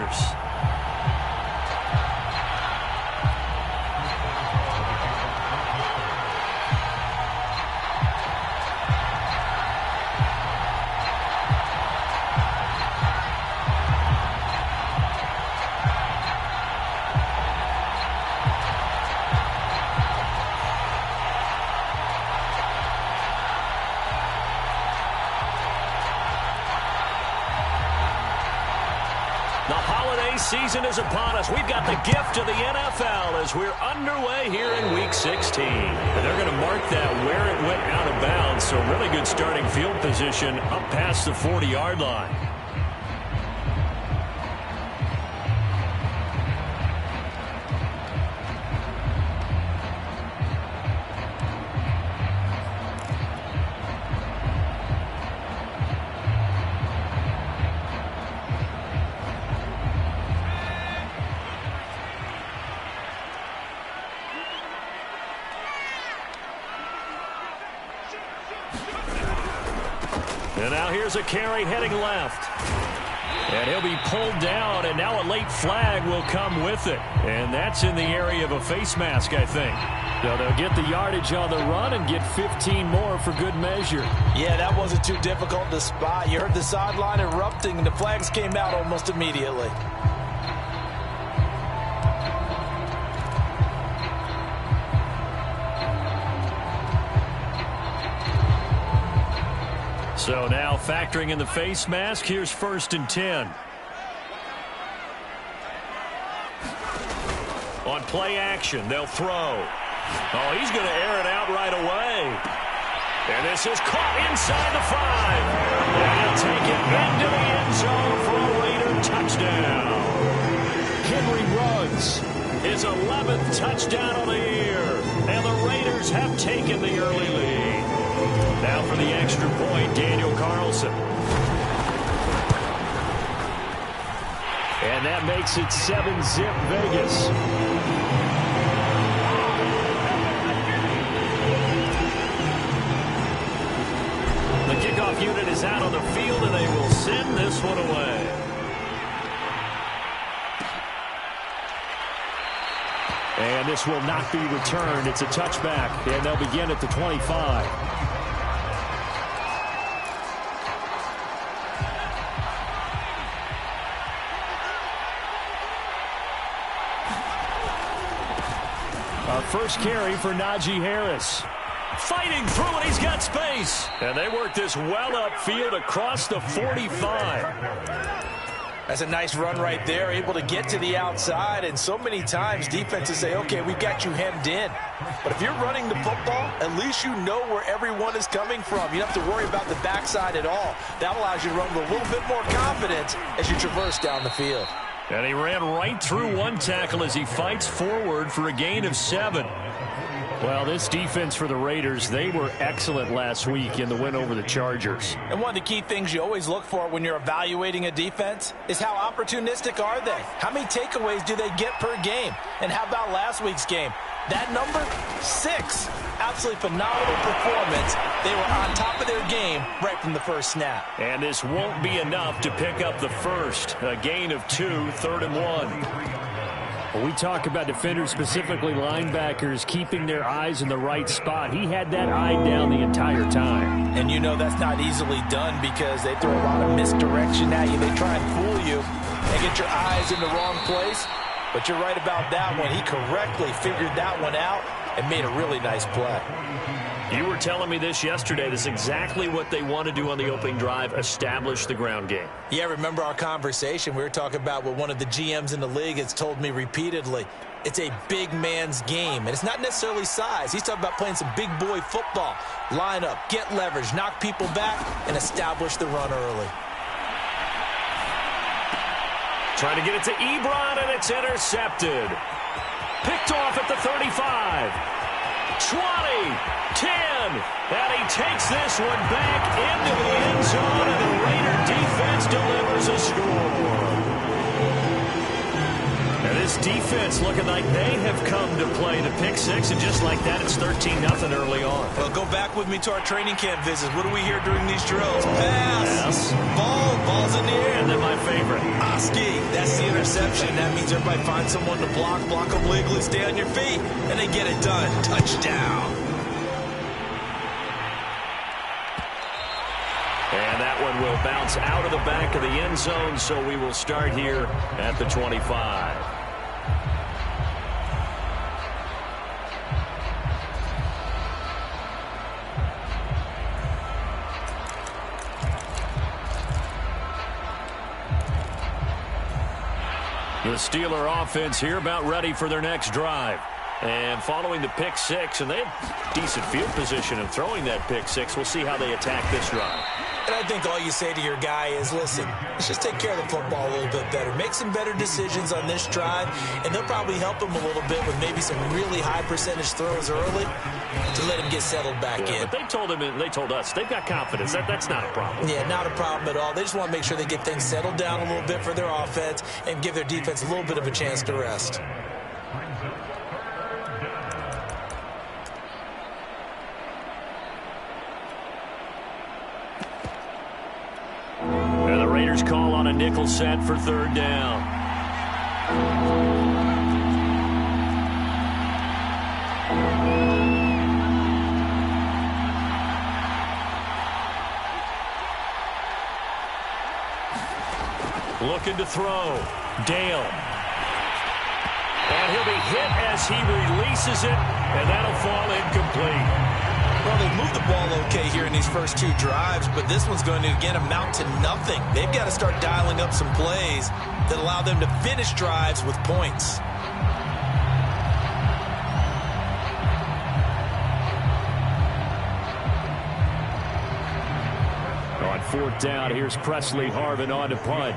Raiders. Season is upon us. We've got the gift of the NFL as we're underway here in Week 16. And they're going to mark that where it went out of bounds, so really good starting field position up past the 40-yard line. And now here's a carry heading left. And he'll be pulled down, and now a late flag will come with it. And that's in the area of a face mask, I think. So they'll get the yardage on the run and get 15 more for good measure. Yeah, that wasn't too difficult to spot. You heard the sideline erupting, and the flags came out almost immediately. So now factoring in the face mask, here's 1st and 10. On play action, they'll throw. Oh, he's going to air it out right away. And this is caught inside the 5. And he'll take it into the end zone for a Raider touchdown. Henry Ruggs, his 11th touchdown of the year. And the Raiders have taken the early lead. Now for the extra point, Daniel Carlson. And that makes it 7-zip Vegas. The kickoff unit is out on the field, and they will send this one away. And this will not be returned. It's a touchback, and they'll begin at the 25. First carry for Najee Harris. Fighting through, and he's got space. And they work this well upfield across the 45. That's a nice run right there, able to get to the outside. And so many times defenses say, okay, we've got you hemmed in. But if you're running the football, at least you know where everyone is coming from. You don't have to worry about the backside at all. That allows you to run with a little bit more confidence as you traverse down the field. And he ran right through one tackle as he fights forward for a gain of 7. Well, this defense for the Raiders, they were excellent last week in the win over the Chargers. And one of the key things you always look for when you're evaluating a defense is how opportunistic are they? How many takeaways do they get per game? And how about last week's game? That number, 6. Absolutely phenomenal performance. They were on top of their game right from the first snap. And this won't be enough to pick up the first. A gain of 2, 3rd and 1. When we talk about defenders, specifically linebackers, keeping their eyes in the right spot, he had that eye down the entire time. And you know that's not easily done because they throw a lot of misdirection at you. They try and fool you and get your eyes in the wrong place. But you're right about that one. He correctly figured that one out and made a really nice play. You were telling me this yesterday. This is exactly what they want to do on the opening drive, establish the ground game. Yeah, remember our conversation? We were talking about what one of the GMs in the league has told me repeatedly. It's a big man's game, and it's not necessarily size. He's talking about playing some big boy football. Line up, get leverage, knock people back, and establish the run early. Trying to get it to Ebron, and it's intercepted. Picked off at the 35. 20, 10, and he takes this one back into the end zone, and the Raider defense delivers a score. And this defense looking like they have come to play the pick six, and just like that, it's 13-0 early on. Well, go back with me to our training camp visits. What do we hear during these drills? Pass. Ball's in the air. And then my favorite. Oski. That's the interception. That means everybody finds someone to block them legally, stay on your feet, and they get it done. Touchdown. And that one will bounce out of the back of the end zone, so we will start here at the 25. The Steeler offense here about ready for their next drive. And following the pick six, and they have decent field position in throwing that pick six. We'll see how they attack this drive. And I think all you say to your guy is, listen, let's just take care of the football a little bit better. Make some better decisions on this drive, and they'll probably help him a little bit with maybe some really high percentage throws early to let him get settled back in. But they told him, and they told us, they've got confidence. That's not a problem. Yeah, not a problem at all. They just want to make sure they get things settled down a little bit for their offense and give their defense a little bit of a chance to rest. Call on a nickel set for third down. Looking to throw. Dale. And he'll be hit as he releases it, and that'll fall incomplete. Well, they've moved the ball okay here in these first two drives, but this one's going to, again, amount to nothing. They've got to start dialing up some plays that allow them to finish drives with points. On fourth down, here's Presley Harvin on to punt.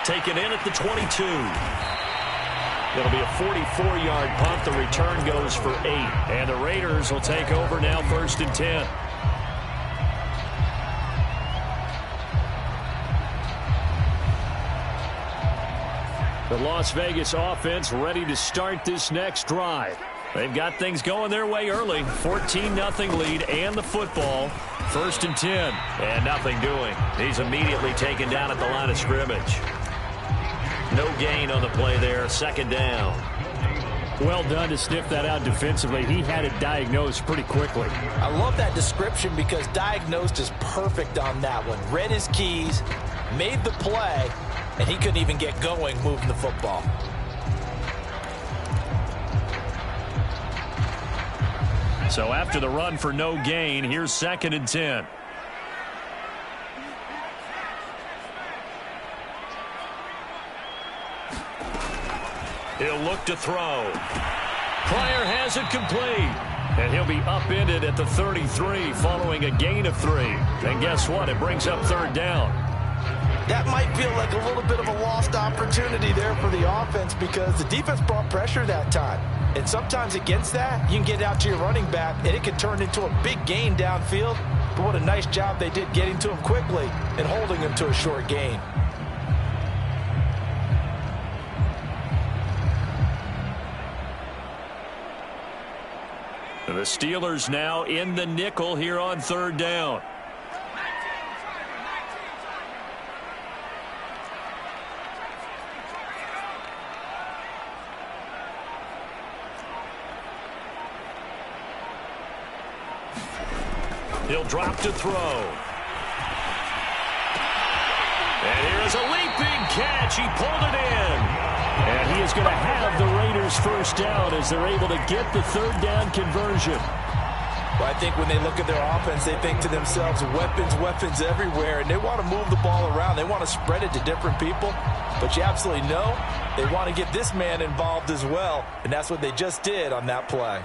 Taken in at the 22. It'll be a 44-yard punt. The return goes for 8. And the Raiders will take over now, 1st and 10. The Las Vegas offense ready to start this next drive. They've got things going their way early. 14-0 lead and the football. 1st and 10. And nothing doing. He's immediately taken down at the line of scrimmage. No gain on the play there. 2nd down. Well done to sniff that out defensively. He had it diagnosed pretty quickly. I love that description because diagnosed is perfect on that one. Read his keys, made the play, and he couldn't even get going moving the football. So after the run for no gain, here's 2nd and 10. He'll look to throw. Pryor has it complete. And he'll be upended at the 33 following a gain of 3. And guess what? It brings up 3rd down. That might feel like a little bit of a lost opportunity there for the offense because the defense brought pressure that time. And sometimes against that, you can get out to your running back, and it can turn into a big gain downfield. But what a nice job they did getting to him quickly and holding him to a short gain. The Steelers now in the nickel here on 3rd down. He'll drop to throw. And here is a leaping catch. He pulled it in. And he is going to have the Raiders 1st down as they're able to get the 3rd down conversion. Well, I think when they look at their offense, they think to themselves, weapons everywhere, and they want to move the ball around. They want to spread it to different people. But you absolutely know they want to get this man involved as well, and that's what they just did on that play.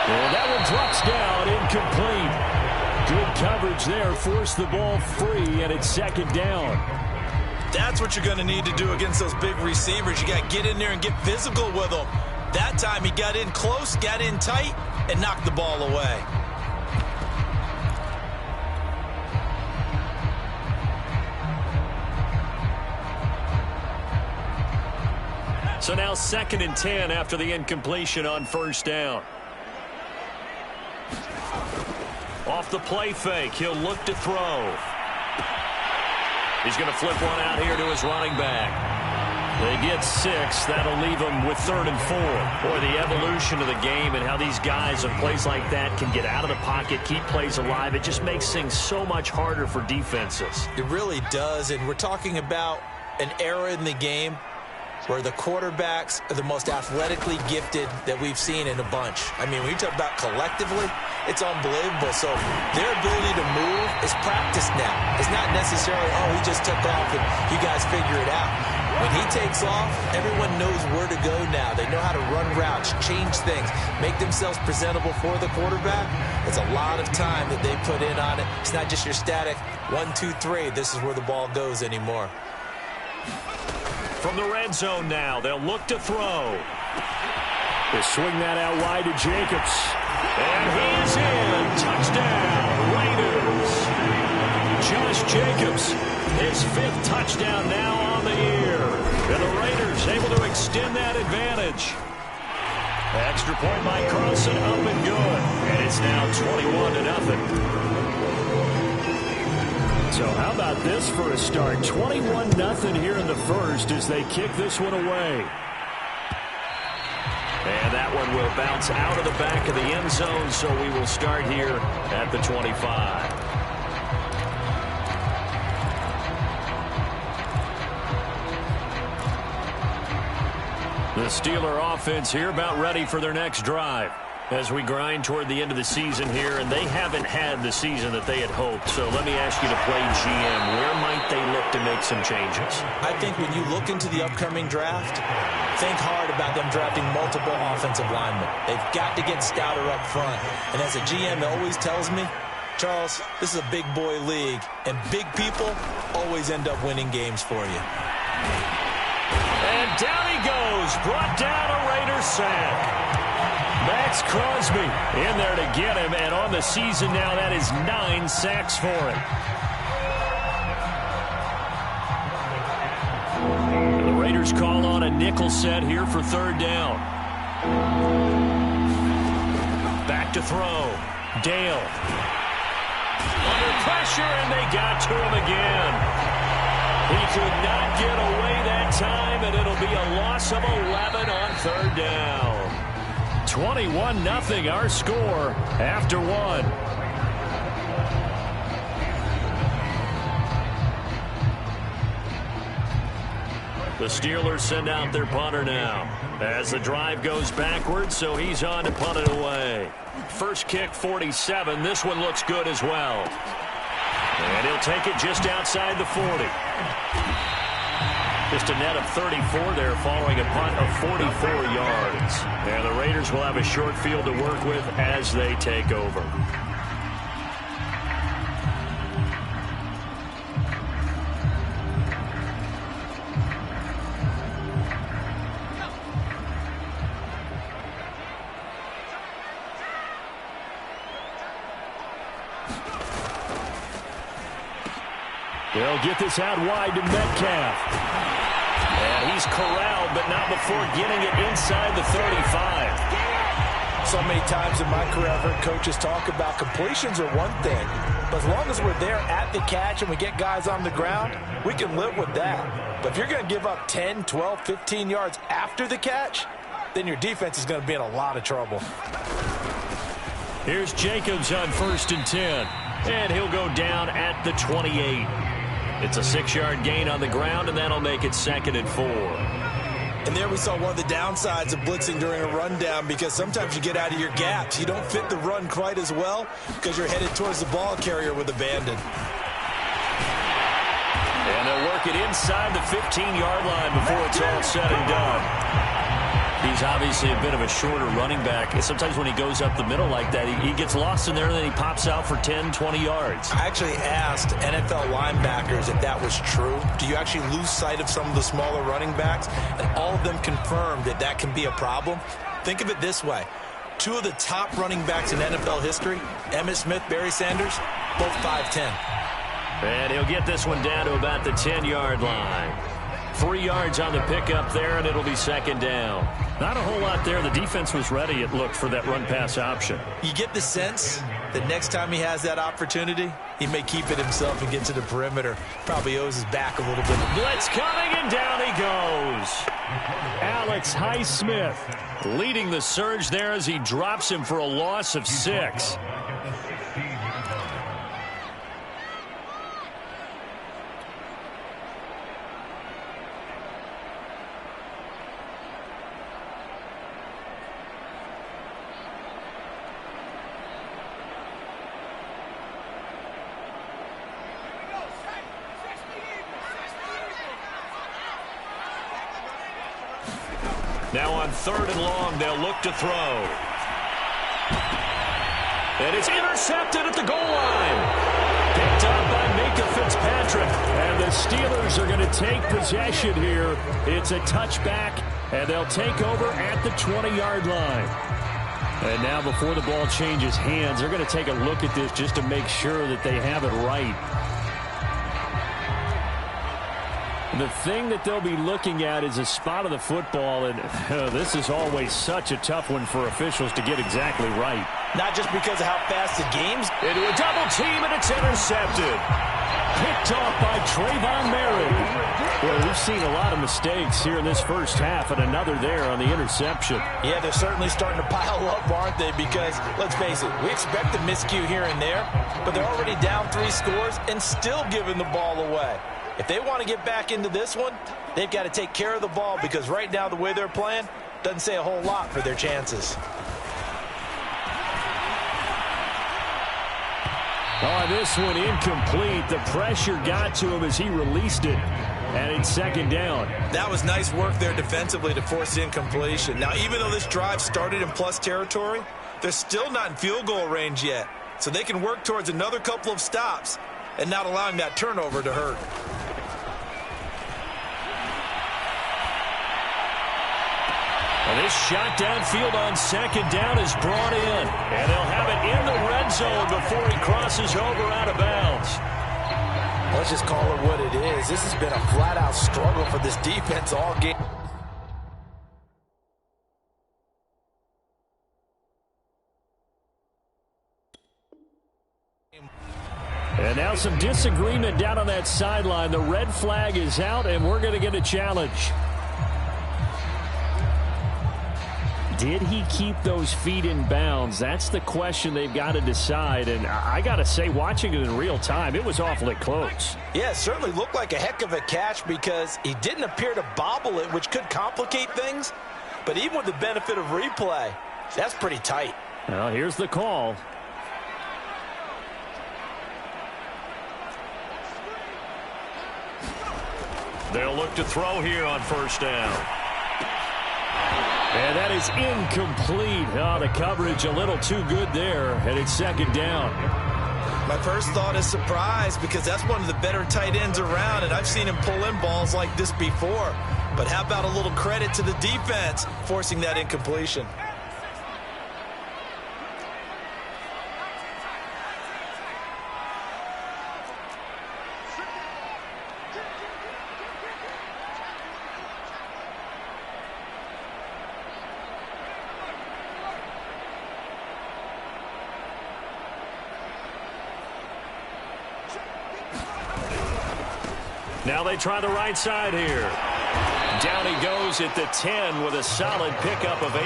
Well, that one drops down, incomplete. Good coverage there. Forced the ball free, and it's second down. That's what you're going to need to do against those big receivers. You got to get in there and get physical with them. That time he got in close, got in tight, and knocked the ball away. So now 2nd and 10 after the incompletion on first down. Off the play fake, he'll look to throw. He's going to flip one out here to his running back. They get 6. That'll leave them with 3rd and 4. Boy, the evolution of the game and how these guys in plays like that can get out of the pocket, keep plays alive, it just makes things so much harder for defenses. It really does, and we're talking about an era in the game where the quarterbacks are the most athletically gifted that we've seen in a bunch. I mean, when you talk about collectively, it's unbelievable. So their ability to move is practiced now. It's not necessarily, oh, he just took off and you guys figure it out. When he takes off, everyone knows where to go now. They know how to run routes, change things, make themselves presentable for the quarterback. It's a lot of time that they put in on it. It's not just your static 1, 2, 3. This is where the ball goes anymore. From the red zone now, they'll look to throw. They swing that out wide to Jacobs. And he is in. Touchdown, Raiders. Josh Jacobs, his 5th touchdown now on the year. And the Raiders able to extend that advantage. Extra point by Carlson, up and good. And it's now 21-0. So how about this for a start? 21-0 here in the first as they kick this one away. And that one will bounce out of the back of the end zone, so we will start here at the 25. The Steeler offense here about ready for their next drive as we grind toward the end of the season here, and they haven't had the season that they had hoped. So let me ask you to play GM. Where might they look to make some changes? I think when you look into the upcoming draft, think hard about them drafting multiple offensive linemen. They've got to get stouter up front. And as a GM, it always tells me, Charles, this is a big boy league, and big people always end up winning games for you. And down he goes, brought down a Raiders sack. Max Crosby in there to get him, and on the season now, that is 9 sacks for him. And the Raiders call on a nickel set here for 3rd down. Back to throw. Dale. Under pressure, and they got to him again. He could not get away that time, and it'll be a loss of 11 on 3rd down. 21-0 our score after 1. The Steelers send out their punter now as the drive goes backwards, so he's on to punt it away. First kick, 47. This one looks good as well. And he'll take it just outside the 40. Just a net of 34 there following a punt of 44 yards. And the Raiders will have a short field to work with as they take over. They'll get this out wide to Metcalf. And he's corralled, but not before getting it inside the 35. So many times in my career, I've heard coaches talk about completions are one thing. But as long as we're there at the catch and we get guys on the ground, we can live with that. But if you're going to give up 10, 12, 15 yards after the catch, then your defense is going to be in a lot of trouble. Here's Jacobs on 1st and 10. And he'll go down at the 28. It's a 6-yard gain on the ground, and that'll make it 2nd and 4. And there we saw one of the downsides of blitzing during a rundown, because sometimes you get out of your gaps. You don't fit the run quite as well because you're headed towards the ball carrier with abandon. And they'll work it inside the 15-yard line before it's all said and done. He's obviously a bit of a shorter running back. Sometimes when he goes up the middle like that, he gets lost in there, and then he pops out for 10, 20 yards. I actually asked NFL linebackers if that was true. Do you actually lose sight of some of the smaller running backs? And all of them confirmed that that can be a problem. Think of it this way. Two of the top running backs in NFL history, Emmitt Smith, Barry Sanders, both 5'10". And he'll get this one down to about the 10-yard line. 3 yards on the pickup there, and it'll be second down. Not a whole lot there. The defense was ready, it looked, for that run-pass option. You get the sense that next time he has that opportunity, he may keep it himself and get to the perimeter. Probably owes his back a little bit. Blitz coming, and down he goes. Alex Highsmith leading the surge there as he drops him for a loss of 6. Now on 3rd and long, they'll look to throw. And it's intercepted at the goal line. Picked up by Minkah Fitzpatrick. And the Steelers are going to take possession here. It's a touchback, and they'll take over at the 20-yard line. And now before the ball changes hands, they're going to take a look at this just to make sure that they have it right. The thing that they'll be looking at is a spot of the football, and this is always such a tough one for officials to get exactly right. Not just because of how fast the game's into a double team, and it's intercepted. Picked off by Trayvon Merritt. Well, we've seen a lot of mistakes here in this first half, and another there on the interception. Yeah, they're certainly starting to pile up, aren't they? Because, let's face it, we expect a miscue here and there, but they're already down 3 scores and still giving the ball away. If they want to get back into this one, they've got to take care of the ball, because right now the way they're playing doesn't say a whole lot for their chances. Oh, this one incomplete. The pressure got to him as he released it, and it's second down. That was nice work there defensively to force the incompletion. Now, even though this drive started in plus territory, they're still not in field goal range yet, so they can work towards another couple of stops and not allowing that turnover to hurt. And this shot downfield on second down is brought in. And they'll have it in the red zone before he crosses over out of bounds. Let's just call it what it is. This has been a flat-out struggle for this defense all game. And now some disagreement down on that sideline. The red flag is out, and we're going to get a challenge. Did he keep those feet in bounds? That's the question they've got to decide. And I got to say, watching it in real time, it was awfully close. Yeah, it certainly looked like a heck of a catch because he didn't appear to bobble it, which could complicate things. But even with the benefit of replay, that's pretty tight. Well, here's the call. They'll look to throw here on first down. And that is incomplete. Oh, the coverage a little too good there, and it's second down. My first thought is surprise because that's one of the better tight ends around, and I've seen him pull in balls like this before. But how about a little credit to the defense forcing that incompletion? Now they try the right side here. Down he goes at the 10 with a solid pickup of 8.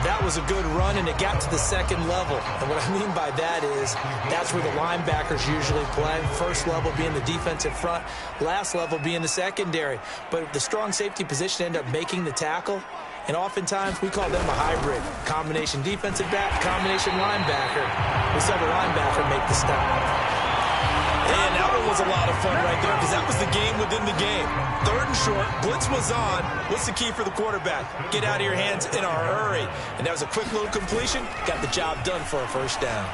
That was a good run, and it got to the second level. And what I mean by that is that's where the linebackers usually play. First level being the defensive front, last level being the secondary. But the strong safety position ended up making the tackle. And oftentimes we call them a hybrid. Combination defensive back, combination linebacker. We saw the linebacker make the stop. And that one was was a lot of fun right there because that was the game within the game. 3rd and short, blitz was on. What's the key for the quarterback? Get out of your hands in a hurry. And that was a quick little completion. Got the job done for a first down.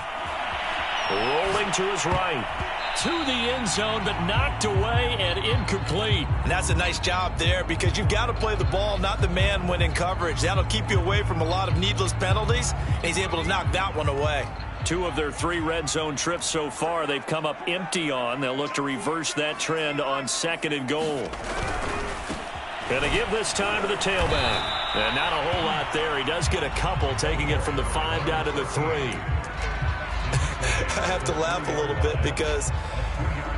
Rolling to his right. To the end zone, but knocked away and incomplete. And that's a nice job there because you've got to play the ball, not the man when in coverage. That'll keep you away from a lot of needless penalties. And he's able to knock that one away. 2 of their 3 red zone trips so far, they've come up empty on. They'll look to reverse that trend on 2nd and goal. And they give this time to the tailback. And not a whole lot there. He does get a couple, taking it from the 5 down to the 3. I have to laugh a little bit because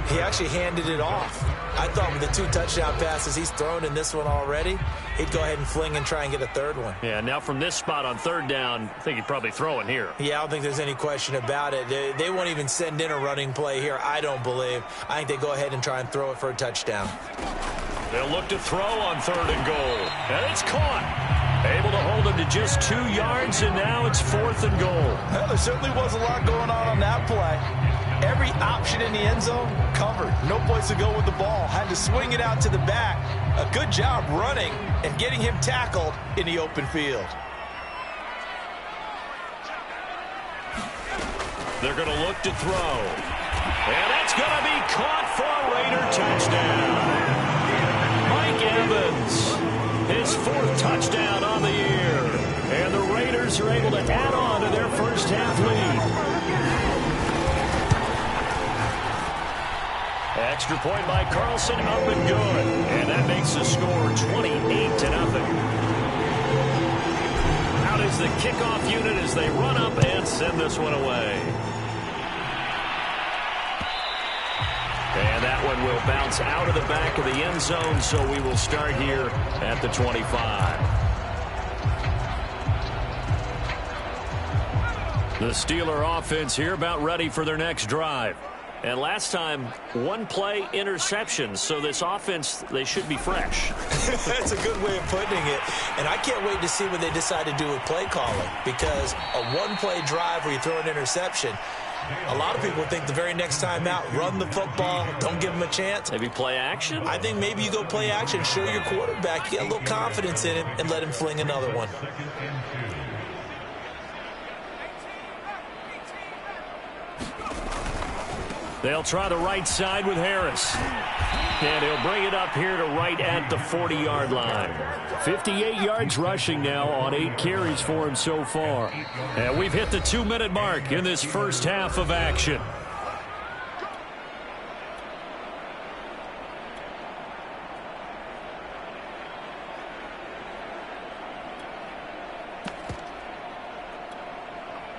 he actually handed it off. I thought with the 2 touchdown passes he's thrown in this one already, he'd go ahead and fling and try and get a 3rd one. Yeah, now from this spot on 3rd down, I think he'd probably throw in here. Yeah, I don't think there's any question about it. They won't even send in a running play here, I don't believe. I think they go ahead and try and throw it for a touchdown. They'll look to throw on 3rd and goal. And it's caught. Able to hold him to just 2 yards, and now it's 4th and goal. Well, there certainly was a lot going on that play. Every option in the end zone covered. No place to go with the ball. Had to swing it out to the back. A good job running and getting him tackled in the open field. They're going to look to throw. And that's going to be caught for a Raider touchdown. Mike Evans, his 4th touchdown on the year. And the Raiders are able to add on to their first half lead. Extra point by Carlson, up and good. And that makes the score 28-0. Out is the kickoff unit as they run up and send this one away. And that one will bounce out of the back of the end zone, so we will start here at the 25. The Steeler offense here about ready for their next drive. And last time, 1 play interception, so this offense, they should be fresh. That's a good way of putting it. And I can't wait to see what they decide to do with play calling, because a 1-play drive where you throw an interception, a lot of people think the very next time out, run the football, don't give them a chance. Maybe play action? I think maybe you go play action, show your quarterback, you get a little confidence in him, and let him fling another one. They'll try the right side with Harris. And he'll bring it up here to right at the 40-yard line. 58 yards rushing now on 8 carries for him so far. And we've hit the 2-minute mark in this first half of action.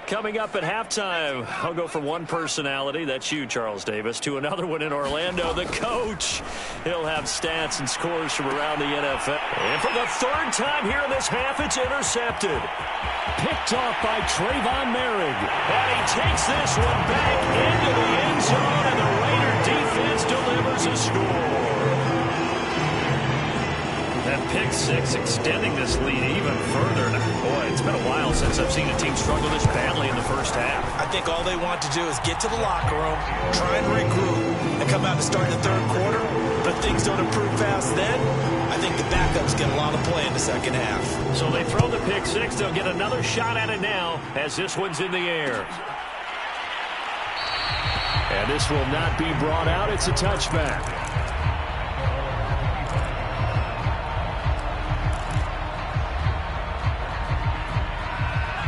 Coming up at halftime, I'll go from one personality, that's you, Charles Davis, to another one in Orlando, the coach. He'll have stats and scores from around the NFL. And for the 3rd time here in this half, it's intercepted. Picked off by Trayvon Merrick. And he takes this one back into the end zone, and the Raider defense delivers a score. That pick 6 extending this lead even further. Boy, it's been a while since I've seen a team struggle this badly in the first half. I think all they want to do is get to the locker room, try and regroup, and come out to start the 3rd quarter. But if things don't improve fast then, I think the backups get a lot of play in the second half. So they throw the pick 6. They'll get another shot at it now as this one's in the air. And this will not be brought out. It's a touchback.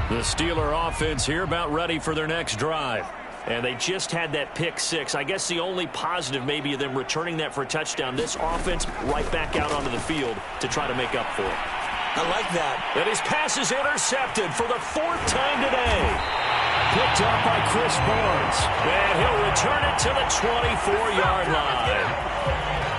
The Steeler offense here about ready for their next drive. And they just had that pick 6. I guess the only positive maybe of them returning that for a touchdown. This offense right back out onto the field to try to make up for it. I like that. And his pass is intercepted for the 4th time today. Picked up by Chris Barnes. And he'll return it to the 24-yard line.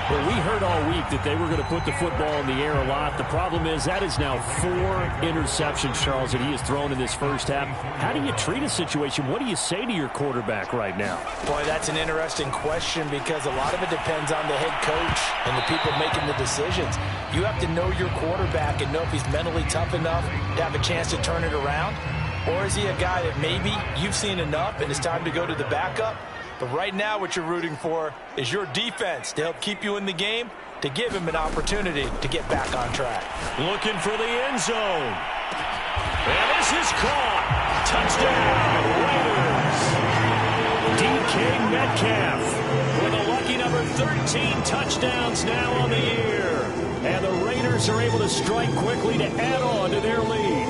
Well, we heard all week that they were going to put the football in the air a lot. The problem is that is now 4 interceptions, Charles, that he has thrown in this first half. How do you treat a situation? What do you say to your quarterback right now? Boy, that's an interesting question because a lot of it depends on the head coach and the people making the decisions. You have to know your quarterback and know if he's mentally tough enough to have a chance to turn it around. Or is he a guy that maybe you've seen enough and it's time to go to the backup? But right now what you're rooting for is your defense to help keep you in the game, to give him an opportunity to get back on track. Looking for the end zone. And this is caught. Touchdown, Raiders. DK Metcalf with a lucky number 13 touchdowns now on the year. And the Raiders are able to strike quickly to add on to their lead.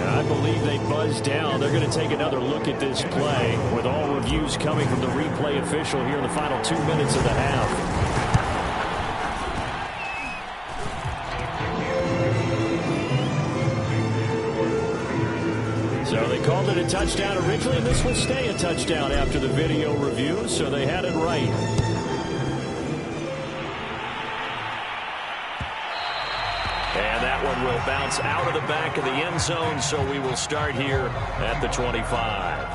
I believe they buzzed down. They're going to take another look at this play with all reviews coming from the replay official here in the final 2 minutes of the half. So they called it a touchdown originally, and this will stay a touchdown after the video review, so they had it right. And that one will bounce out of the back of the end zone, so we will start here at the 25.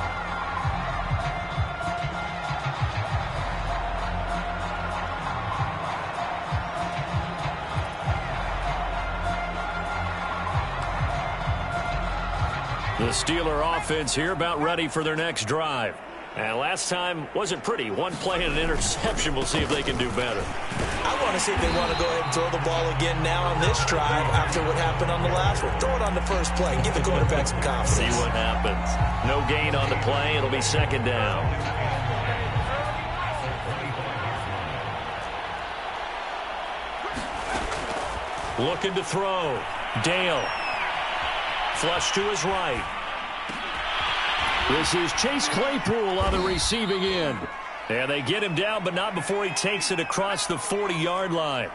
The Steeler offense here about ready for their next drive. And last time wasn't pretty. One play and an interception. We'll see if they can do better. I want to see if they want to go ahead and throw the ball again now on this drive after what happened on the last one. Throw it on the first play and give the quarterback some confidence. See what happens. No gain on the play. It'll be second down. Looking to throw. Dale. Flush to his right. This is Chase Claypool on the receiving end. And they get him down, but not before he takes it across the 40-yard line.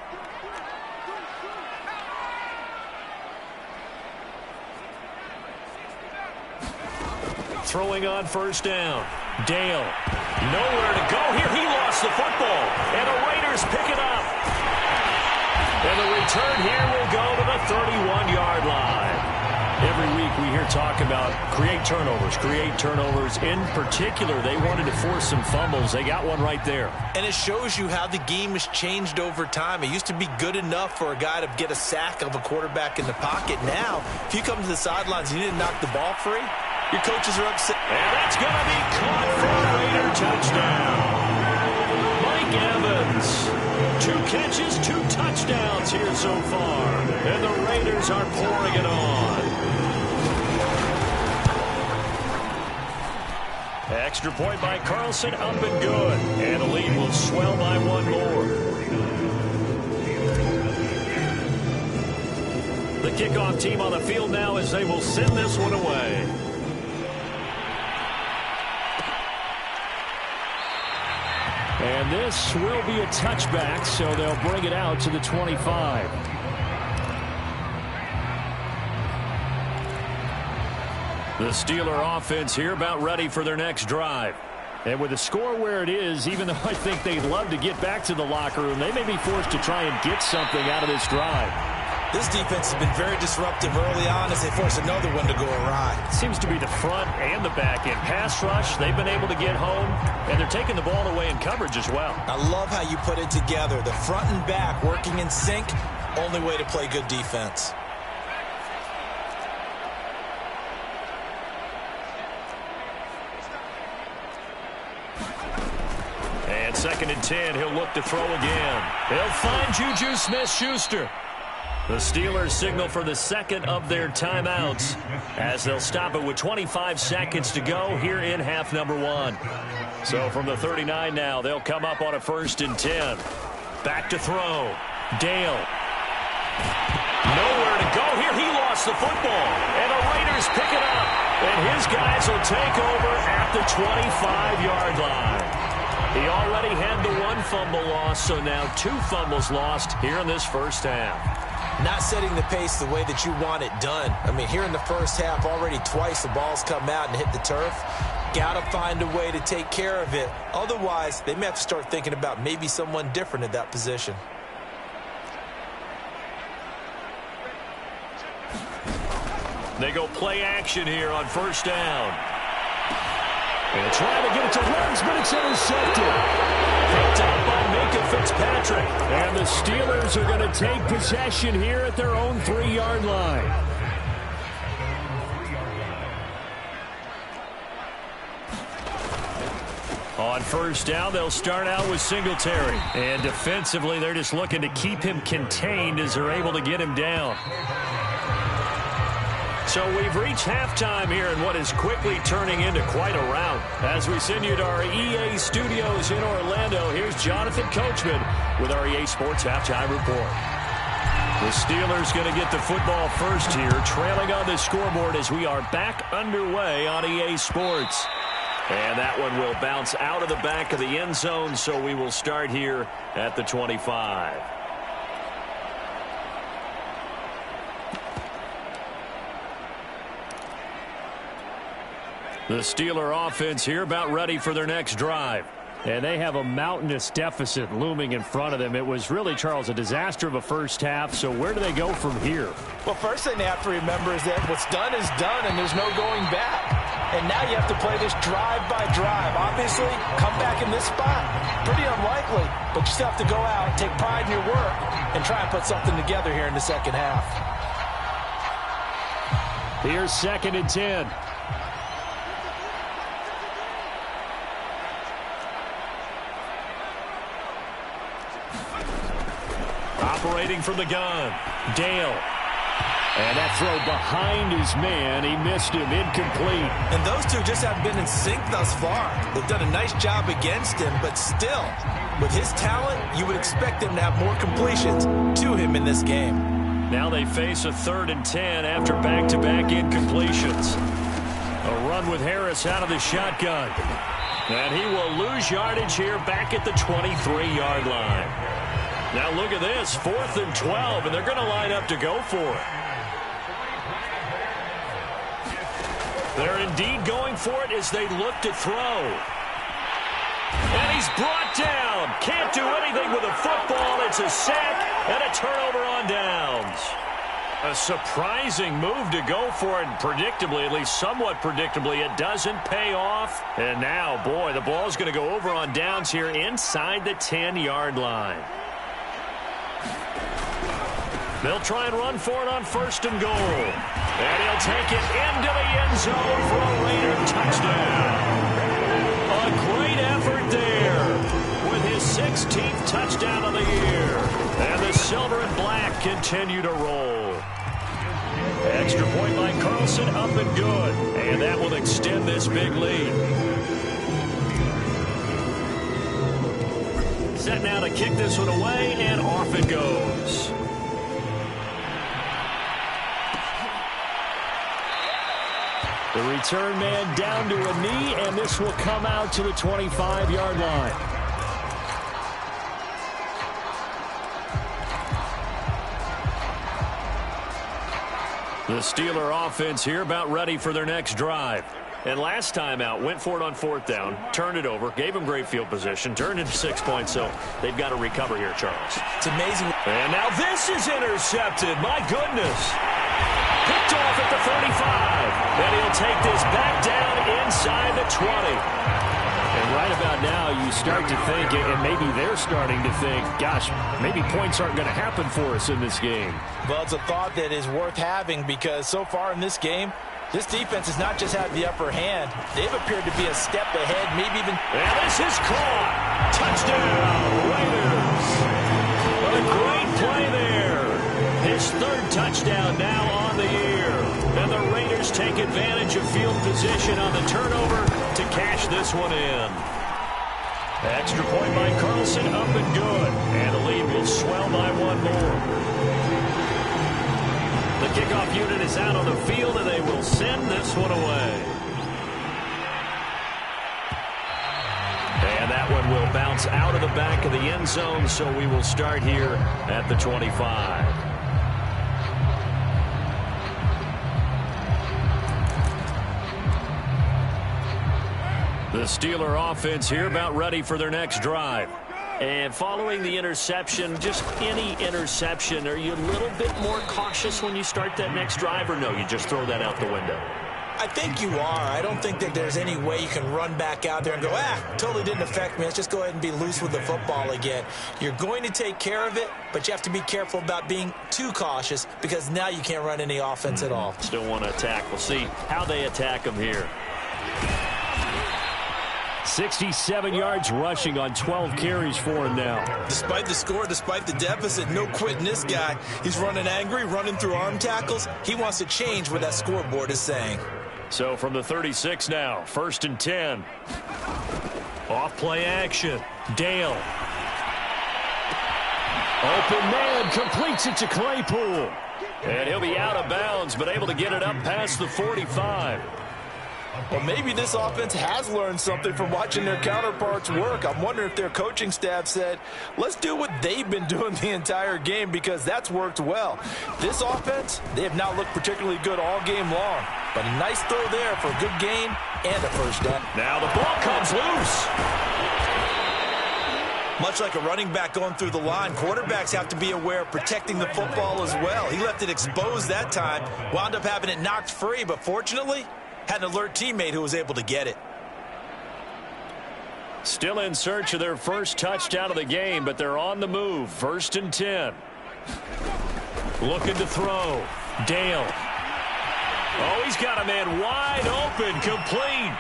Throwing on first down. Dale. Nowhere to go here. He lost the football. And the Raiders pick it up. And the return here will go to the 31-yard line. Every week we hear talk about create turnovers. In particular, they wanted to force some fumbles. They got one right there. And it shows you how the game has changed over time. It used to be good enough for a guy to get a sack of a quarterback in the pocket. Now, if you come to the sidelines and you didn't knock the ball free, your coaches are upset. And that's going to be caught for a Raider touchdown. Mike Evans. 2 catches, 2 touchdowns here so far. And the Raiders are pouring it on. Extra point by Carlson, up and good. And the lead will swell by 1 more. The kickoff team on the field now as they will send this one away. And this will be a touchback, so they'll bring it out to the 25. The Steeler offense here about ready for their next drive. And with the score where it is, even though I think they'd love to get back to the locker room, they may be forced to try and get something out of this drive. This defense has been very disruptive early on as they force another one to go awry. Seems to be the front and the back end. Pass rush, they've been able to get home, and they're taking the ball away in coverage as well. I love how you put it together. The front and back working in sync, only way to play good defense. And 2nd and 10, he'll look to throw again. They'll find Juju Smith-Schuster. The Steelers signal for the second of their timeouts as they'll stop it with 25 seconds to go here in half number 1. So from the 39 now, they'll come up on a 1st and 10. Back to throw. Dale. Nowhere to go here. He lost the football. And the Raiders pick it up. And his guys will take over at the 25-yard line. He already had the 1 fumble loss, so now 2 fumbles lost here in this first half. Not setting the pace the way that you want it done. I mean, here in the first half, already twice the ball's come out and hit the turf. Got to find a way to take care of it. Otherwise, they may have to start thinking about maybe someone different at that position. They go play action here on first down. And trying to get it to Ruggs, but it's intercepted. Picked up by Minkah Fitzpatrick. And the Steelers are going to take possession here at their own 3-yard line. On first down, they'll start out with Singletary. And defensively, they're just looking to keep him contained as they're able to get him down. So we've reached halftime here in what is quickly turning into quite a rout. As we send you to our EA studios in Orlando, here's Jonathan Coachman with our EA Sports Halftime Report. The Steelers going to get the football first here, trailing on the scoreboard as we are back underway on EA Sports. And that one will bounce out of the back of the end zone, so we will start here at the 25. The Steeler offense here about ready for their next drive. And they have a mountainous deficit looming in front of them. It was really, Charles, a disaster of a first half. So where do they go from here? Well, first thing they have to remember is that what's done is done, and there's no going back. And now you have to play this drive by drive. Obviously, come back in this spot. Pretty unlikely, but you still have to go out, take pride in your work, and try and put something together here in the second half. Here's 2nd and 10. Operating from the gun, Dale. And that throw behind his man, he missed him, incomplete. And those two just haven't been in sync thus far. They've done a nice job against him, but still, with his talent, you would expect him to have more completions to him in this game. Now they face a 3rd and 10 after back-to-back incompletions. A run with Harris out of the shotgun. And he will lose yardage here back at the 23-yard line. Now look at this, 4th and 12, and they're going to line up to go for it. They're indeed going for it as they look to throw. And he's brought down. Can't do anything with a football. It's a sack and a turnover on downs. A surprising move to go for it, and predictably, at least somewhat predictably, it doesn't pay off. And now, boy, the ball's going to go over on downs here inside the 10-yard line. They'll try and run for it on 1st and goal. And he'll take it into the end zone for a Raider touchdown. A great effort there with his 16th touchdown of the year. And the silver and black continue to roll. Extra point by Carlson, up and good. And that will extend this big lead. Set now to kick this one away, and off it goes. The return man down to a knee, and this will come out to the 25-yard line. The Steeler offense here about ready for their next drive. And last time out, went for it on 4th down, turned it over, gave them great field position, turned into 6 points, so they've got to recover here, Charles. It's amazing. And now this is intercepted. My goodness. Picked off at the 35. And he'll take this back down inside the 20. And right about now, you start to think, and maybe they're starting to think, gosh, maybe points aren't going to happen for us in this game. Well, it's a thought that is worth having because so far in this game, this defense has not just had the upper hand. They've appeared to be a step ahead, maybe even... And this is caught. Touchdown, Raiders. What a great play there. His 3rd touchdown now on the year. And the Raiders take advantage of field position on the turnover to cash this one in. Extra point by Carlson, up and good. And the lead will swell by 1 more. The kickoff unit is out on the field, and they will send this one away. And that one will bounce out of the back of the end zone, so we will start here at the 25. The Steeler offense here about ready for their next drive. And following the interception, just any interception, are you a little bit more cautious when you start that next drive, or no, you just throw that out the window? I think you are. I don't think that there's any way you can run back out there and go, totally didn't affect me. Let's just go ahead and be loose with the football again. You're going to take care of it, but you have to be careful about being too cautious because now you can't run any offense at all. Still want to attack. We'll see how they attack them here. 67 yards rushing on 12 carries for him now. Despite the score, despite the deficit, no quitting this guy. He's running angry, running through arm tackles. He wants to change what that scoreboard is saying. So from the 36 now, 1st and 10. Off play action. Dale. Open man, completes it to Claypool. And he'll be out of bounds, but able to get it up past the 45. Well, maybe this offense has learned something from watching their counterparts work. I'm wondering if their coaching staff said, let's do what they've been doing the entire game, because that's worked well. This offense, they have not looked particularly good all game long. But a nice throw there for a good gain and a first down. Now the ball comes loose. Much like a running back going through the line, quarterbacks have to be aware of protecting the football as well. He left it exposed that time, wound up having it knocked free, but fortunately, had an alert teammate who was able to get it. Still in search of their first touchdown of the game, but they're on the move. 1st and 10. Looking to throw. Dale. Oh, he's got a man wide open, complete.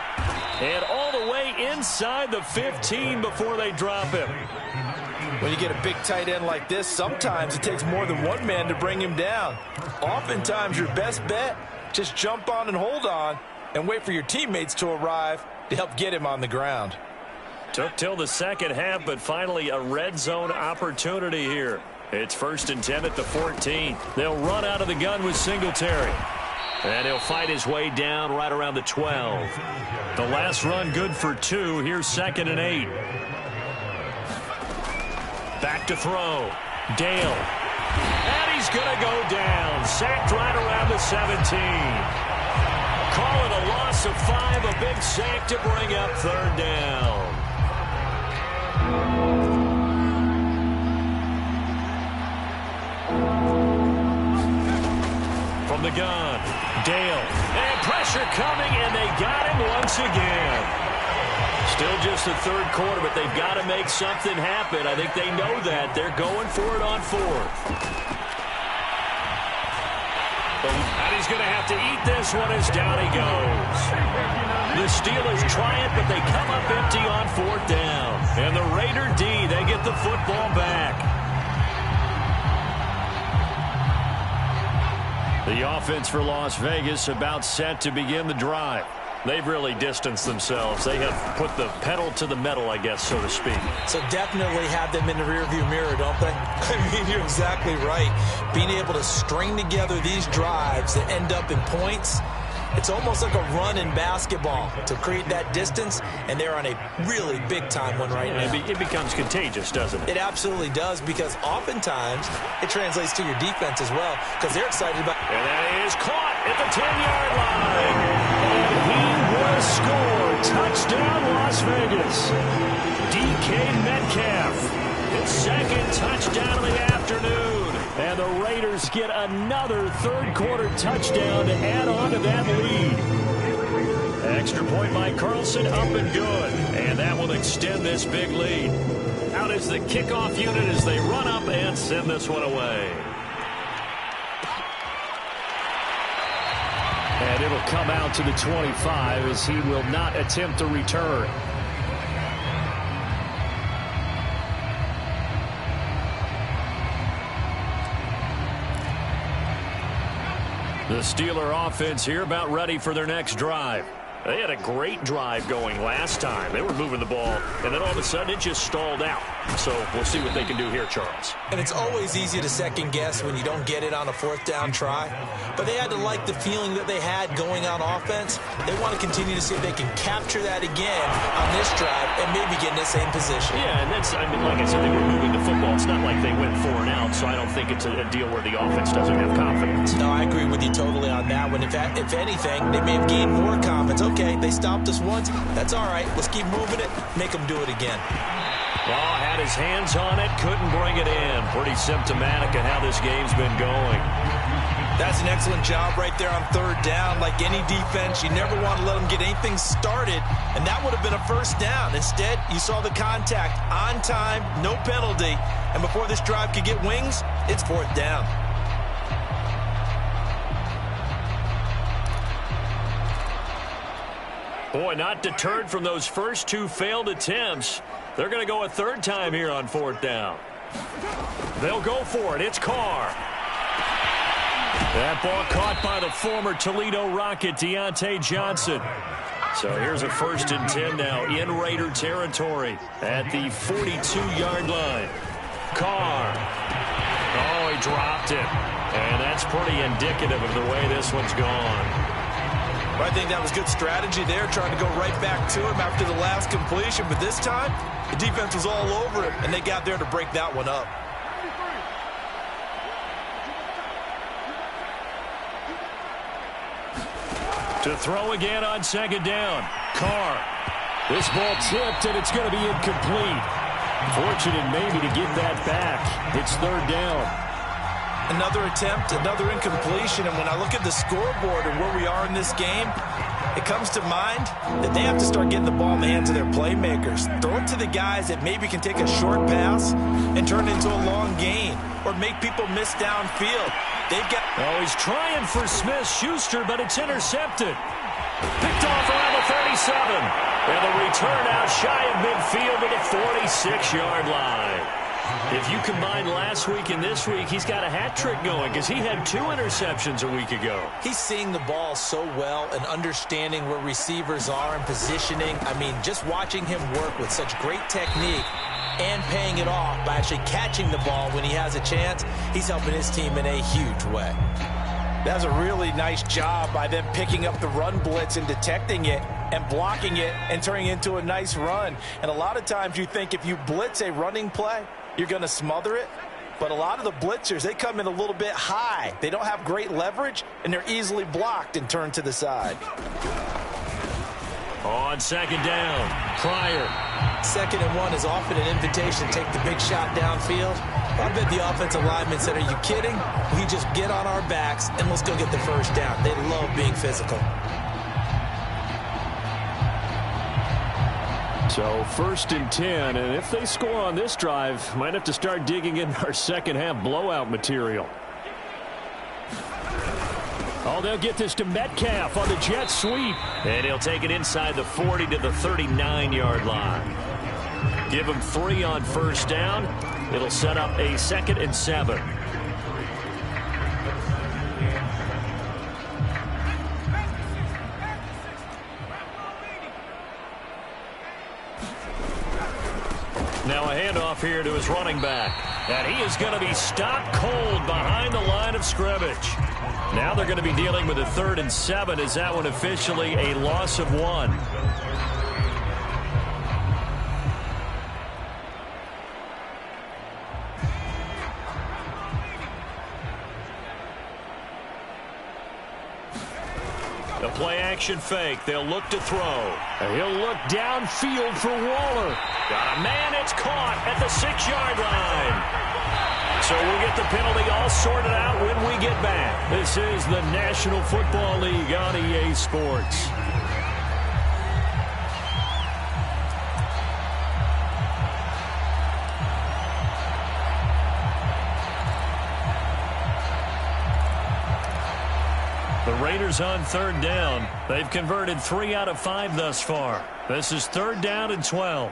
And all the way inside the 15 before they drop him. When you get a big tight end like this, sometimes it takes more than one man to bring him down. Oftentimes, your best bet, just jump on and hold on and wait for your teammates to arrive to help get him on the ground. Took till the second half, but finally a red zone opportunity here. It's 1st and 10 at the 14. They'll run out of the gun with Singletary. And he'll fight his way down right around the 12. The last run good for 2. Here's 2nd and 8. Back to throw. Dale. And he's going to go down. Sacked right around the 17. Call it a loss of 5. A big sack to bring up 3rd down. From the gun, Dale. And pressure coming, and they got him once again. Still just the 3rd quarter, but they've got to make something happen. I think they know that. They're going for it on 4th. And he's going to have to eat this one as down he goes. The Steelers try it, but they come up empty on 4th down. And the Raider D, they get the football back. The offense for Las Vegas about set to begin the drive. They've really distanced themselves. They have put the pedal to the metal, I guess, so to speak. So definitely have them in the rearview mirror, don't they? I mean, you're exactly right. Being able to string together these drives that end up in points, it's almost like a run in basketball to create that distance, and they're on a really big-time one right now. It becomes contagious, doesn't it? It absolutely does, because oftentimes it translates to your defense as well, because they're excited about it. And that is caught at the 10-yard line. And he will score. Touchdown, Las Vegas. DK Metcalf. His 2nd touchdown of the afternoon. And the Raiders get another 3rd quarter touchdown to add on to that lead. Extra point by Carlson, up and good. And that will extend this big lead. Out is the kickoff unit as they run up and send this one away. And it'll come out to the 25 as he will not attempt to return. The Steeler offense here about ready for their next drive. They had a great drive going last time. They were moving the ball, and then all of a sudden it just stalled out. So we'll see what they can do here, Charles. And it's always easy to second guess when you don't get it on a 4th down try. But they had to like the feeling that they had going on offense. They want to continue to see if they can capture that again on this drive and maybe get in the same position. Yeah, and that's, I mean, like I said, they were moving the football. It's not like they went 4 and out, so I don't think it's a deal where the offense doesn't have confidence. No, I agree with you totally on that one. If anything, they may have gained more confidence. Okay, they stopped us once. That's all right. Let's keep moving it. Make them do it again. Oh, had his hands on it. Couldn't bring it in. Pretty symptomatic of how this game's been going. That's an excellent job right there on 3rd down. Like any defense, you never want to let them get anything started, and that would have been a 1st down. Instead, you saw the contact on time, no penalty, and before this drive could get wings, it's 4th down. Boy, not deterred from those first two failed attempts. They're going to go a third time here on fourth down. They'll go for it. It's Carr. That ball caught by the former Toledo Rocket, Deontay Johnson. So here's a 1st and 10 now in Raider territory at the 42-yard line. Carr. Oh, he dropped it. And that's pretty indicative of the way this one's gone. I think that was good strategy there, trying to go right back to him after the last completion. But this time, the defense was all over him, and they got there to break that one up. To throw again on 2nd down. Carr. This ball tipped, and it's going to be incomplete. Fortunate maybe to get that back. It's 3rd down. Another attempt, another incompletion, and when I look at the scoreboard and where we are in this game, it comes to mind that they have to start getting the ball in the hands of their playmakers. Throw it to the guys that maybe can take a short pass and turn it into a long gain or make people miss downfield. They've got... Oh, he's trying for Smith-Schuster, but it's intercepted. Picked off around the 37. And the return out shy of midfield to the 46-yard line. If you combine last week and this week, he's got a hat trick going because he had 2 interceptions a week ago. He's seeing the ball so well and understanding where receivers are and positioning. I mean, just watching him work with such great technique and paying it off by actually catching the ball when he has a chance, he's helping his team in a huge way. That was a really nice job by them picking up the run blitz and detecting it and blocking it and turning it into a nice run. And a lot of times you think if you blitz a running play, you're going to smother it. But a lot of the blitzers, they come in a little bit high. They don't have great leverage, and they're easily blocked and turned to the side. On 2nd down, Pryor. 2nd and 1 is often an invitation to take the big shot downfield. I bet the offensive linemen said, are you kidding? We just get on our backs and let's go get the 1st down. They love being physical. So 1st and 10, and if they score on this drive, might have to start digging in our second half blowout material. Oh, they'll get this to Metcalf on the jet sweep. And he'll take it inside the 40 to the 39-yard line. Give him 3 on 1st down. It'll set up a 2nd and 7. Now a handoff here to his running back. And he is going to be stopped cold behind the line of scrimmage. Now they're going to be dealing with a 3rd and 7. Is that one officially a loss of 1? The play-action fake. They'll look to throw. And he'll look downfield for Waller. Got a man. It's caught at the 6-yard line. So we'll get the penalty all sorted out when we get back. This is the National Football League on EA Sports. The Raiders on 3rd down. They've converted 3 out of 5 thus far. This is 3rd down and 12.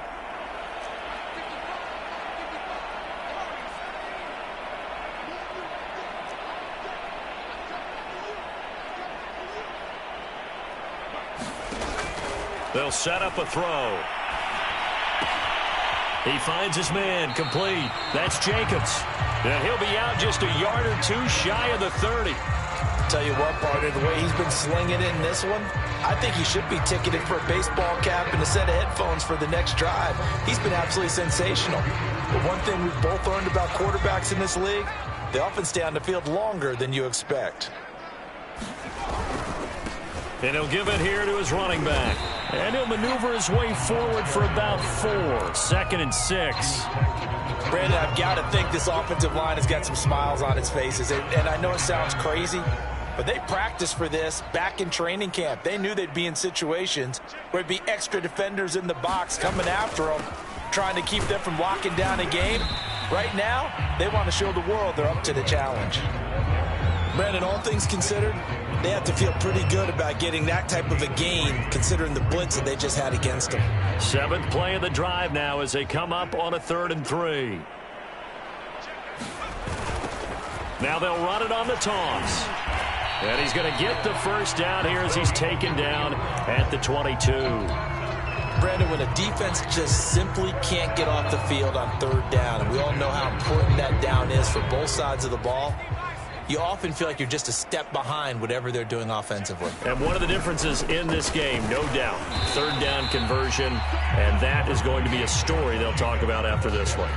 They'll set up a throw. He finds his man, complete. That's Jacobs. And he'll be out just a yard or 2 shy of the 30. Tell you what, partner, the way he's been slinging in this one, I think he should be ticketed for a baseball cap and a set of headphones for the next drive. He's been absolutely sensational. But one thing we've both learned about quarterbacks in this league, they often stay on the field longer than you expect. And he'll give it here to his running back. And he'll maneuver his way forward for about 4. 2nd and 6. Brandon, I've got to think this offensive line has got some smiles on its faces. And I know it sounds crazy, but they practiced for this back in training camp. They knew they'd be in situations where there'd be extra defenders in the box coming after them, trying to keep them from locking down a game. Right now, they want to show the world they're up to the challenge. Brandon, all things considered, They have to feel pretty good about getting that type of a gain, considering the blitz that they just had against them. 7th play of the drive now as they come up on a 3rd and 3. Now they'll run it on the toss. And he's going to get the first down here as he's taken down at the 22. Brandon, when a defense just simply can't get off the field on 3rd down, and we all know how important that down is for both sides of the ball, you often feel like you're just a step behind whatever they're doing offensively. And one of the differences in this game, no doubt, 3rd down conversion, and that is going to be a story they'll talk about after this one.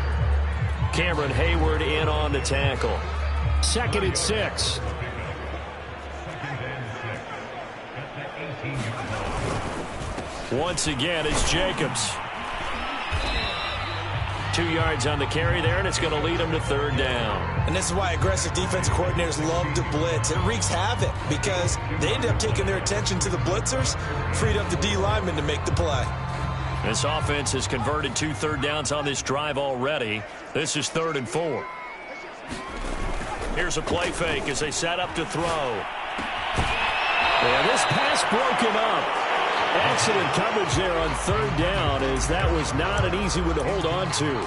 Cameron Hayward in on the tackle. 2nd and 6. Once again, it's Jacobs. 2 yards on the carry there, and it's going to lead them to 3rd down. And this is why aggressive defensive coordinators love to blitz. It wreaks havoc because they end up taking their attention to the blitzers, freed up the D linemen to make the play. This offense has converted 2 3rd downs on this drive already. This is 3rd and 4. Here's a play fake as they set up to throw. And this pass broken up. Excellent coverage there on 3rd down, as that was not an easy one to hold on to.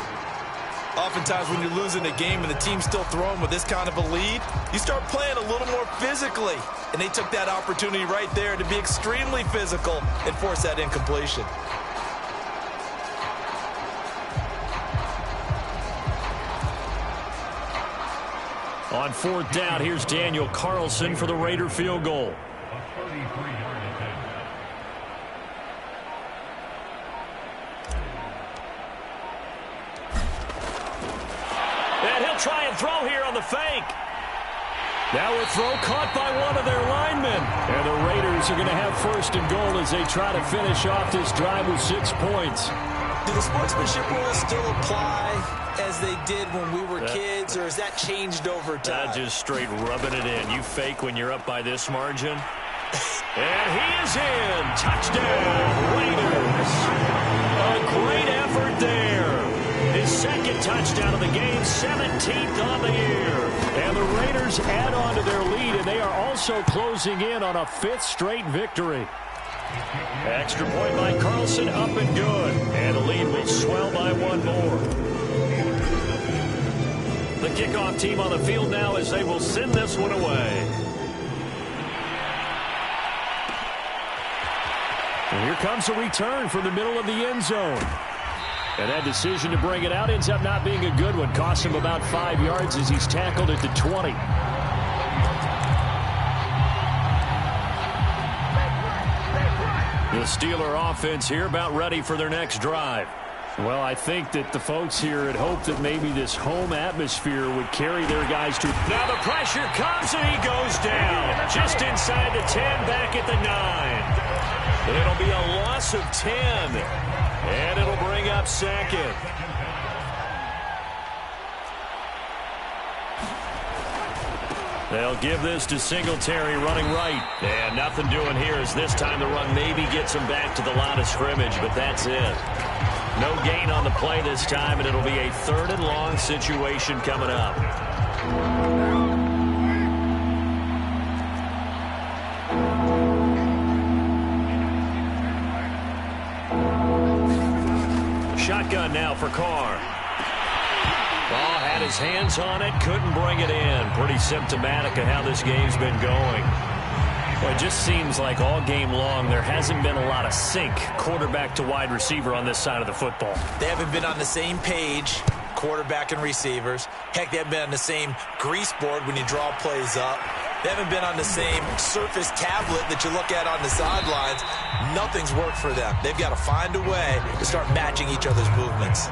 Oftentimes when you're losing a game and the team's still throwing with this kind of a lead, you start playing a little more physically. And they took that opportunity right there to be extremely physical and force that incompletion. On 4th down, here's Daniel Carlson for the Raider field goal. And he'll try and throw here on the fake. Now a throw caught by one of their linemen. And the Raiders are going to have 1st and goal as they try to finish off this drive with 6 points. Do the sportsmanship rules still apply as they did when we were kids, or has that changed over time? Just straight rubbing it in. You fake when you're up by this margin. And he is in. Touchdown, Raiders. A great effort there. His 2nd touchdown of the game, 17th on the year. And the Raiders add on to their lead, and they are also closing in on a 5th straight victory. Extra point by Carlson, up and good. And the lead will swell by 1 more. The kickoff team on the field now as they will send this one away. And here comes a return from the middle of the end zone. And that decision to bring it out ends up not being a good one. Cost him about 5 yards as he's tackled at the 20. The Steeler offense here about ready for their next drive. Well, I think that the folks here had hoped that maybe this home atmosphere would carry their guys to. Now the pressure comes and he goes down. Just inside the 10, back at the 9. It'll be a loss of 10. And it'll bring up 2nd. They'll give this to Singletary running right. And nothing doing here as this time the run maybe gets him back to the line of scrimmage, but that's it. No gain on the play this time, and it'll be a 3rd and long situation coming up. Shotgun now for Carr. Ball had his hands on it, couldn't bring it in. Pretty symptomatic of how this game's been going. Well, it just seems like all game long there hasn't been a lot of sync quarterback to wide receiver on this side of the football. They haven't been on the same page, quarterback and receivers. Heck, they haven't been on the same grease board when you draw plays up. They haven't been on the same surface tablet that you look at on the sidelines. Nothing's worked for them. They've got to find a way to start matching each other's movements.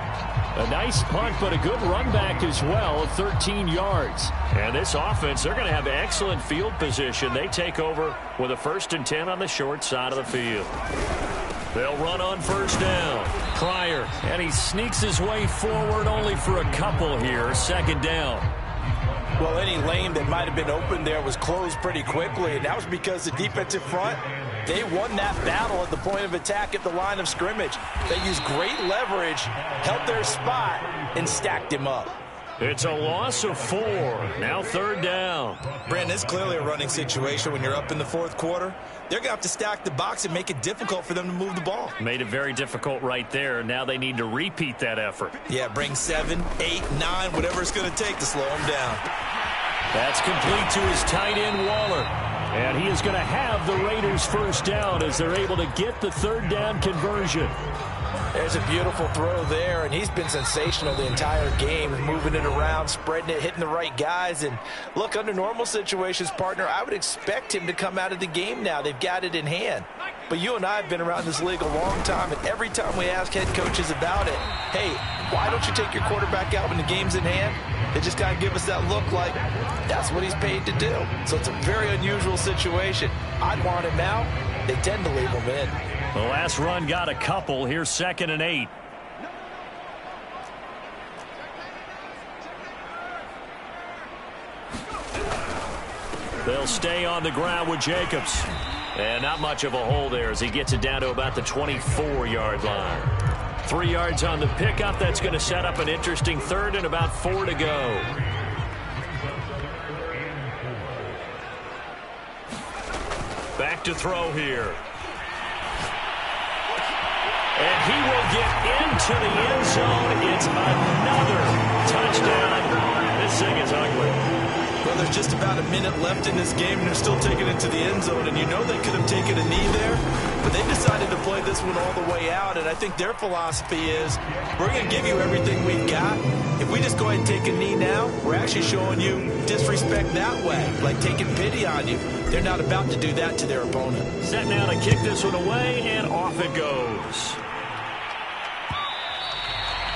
A nice punt, but a good run back as well, 13 yards. And this offense, they're going to have excellent field position. They take over with a 1st and 10 on the short side of the field. They'll run on 1st down. Pryor, and he sneaks his way forward only for a couple here. 2nd down. Well, any lane that might have been open there was closed pretty quickly, and that was because the defensive front, they won that battle at the point of attack at the line of scrimmage. They used great leverage, held their spot, and stacked him up. It's a loss of 4. Now 3rd down. Brandon, it's clearly a running situation when you're up in the 4th quarter. They're going to have to stack the box and make it difficult for them to move the ball. Made it very difficult right there. Now they need to repeat that effort. Yeah, bring 7, 8, 9, whatever it's going to take to slow them down. That's complete to his tight end, Waller. And he is going to have the Raiders first down as they're able to get the 3rd down conversion. There's a beautiful throw there, and he's been sensational the entire game, moving it around, spreading it, hitting the right guys. And look, under normal situations, partner, I would expect him to come out of the game now. They've got it in hand. But you and I have been around this league a long time, and every time we ask head coaches about it, hey, why don't you take your quarterback out when the game's in hand? They just got to give us that look like that's what he's paid to do. So it's a very unusual situation. I'd want him out. They tend to leave him in. The last run got a couple. Here's 2nd and 8. They'll stay on the ground with Jacobs. And not much of a hole there as he gets it down to about the 24-yard line. 3 yards on the pickup. That's going to set up an interesting 3rd and about 4 to go. Back to throw here. And he will get into the end zone. It's another touchdown. This thing is ugly. Well, there's just about a minute left in this game, and they're still taking it to the end zone. And you know they could have taken a knee there, but they decided to play this one all the way out. And I think their philosophy is, we're going to give you everything we've got. If we just go ahead and take a knee now, we're actually showing you disrespect that way, like taking pity on you. They're not about to do that to their opponent. Set now to kick this one away, and off it goes.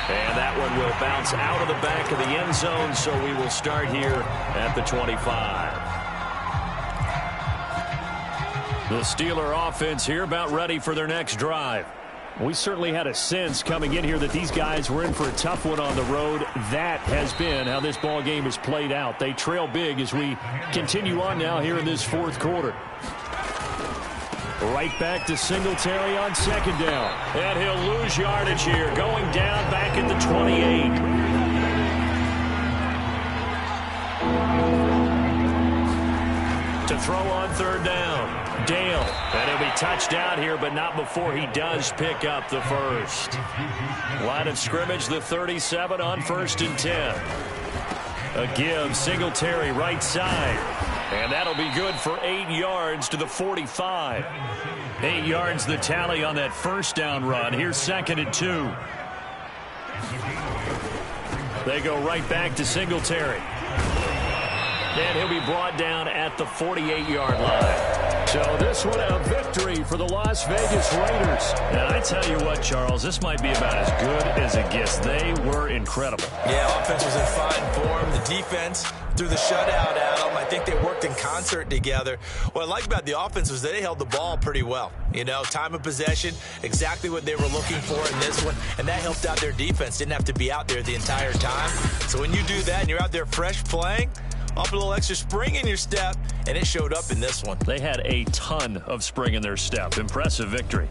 And that one will bounce out of the back of the end zone, so we will start here at the 25. The Steeler offense here about ready for their next drive. We certainly had a sense coming in here that these guys were in for a tough one on the road. That has been how this ball game has played out. They trail big as we continue on now here in this 4th quarter. Right back to Singletary on 2nd down. And he'll lose yardage here, going down back at the 28. To throw on 3rd down, Dale. And he'll be touched down here, but not before he does pick up the first. Line of scrimmage, the 37 on 1st and 10. A give, Singletary right side. And that'll be good for 8 yards to the 45. 8 yards the tally on that 1st down run. Here's 2nd and 2. They go right back to Singletary. And he'll be brought down at the 48-yard line. So this one a victory for the Las Vegas Raiders. And I tell you what, Charles, this might be about as good as it gets. They were incredible. Yeah, offense was in fine form. The defense threw the shutout at them. I think they worked in concert together. What I like about the offense was they held the ball pretty well. You know, time of possession, exactly what they were looking for in this one. And that helped out their defense. Didn't have to be out there the entire time. So when you do that and you're out there fresh playing, up a little extra spring in your step, and it showed up in this one. They had a ton of spring in their step. Impressive victory.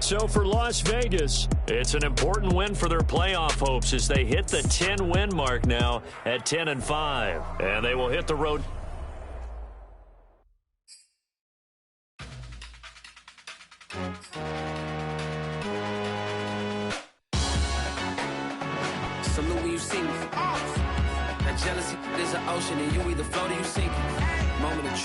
So for Las Vegas, it's an important win for their playoff hopes as they hit the 10-win mark now at 10-5. And they will hit the road. Salute when you see me. That jealousy is an ocean, and you either float or you sink. Moment of truth.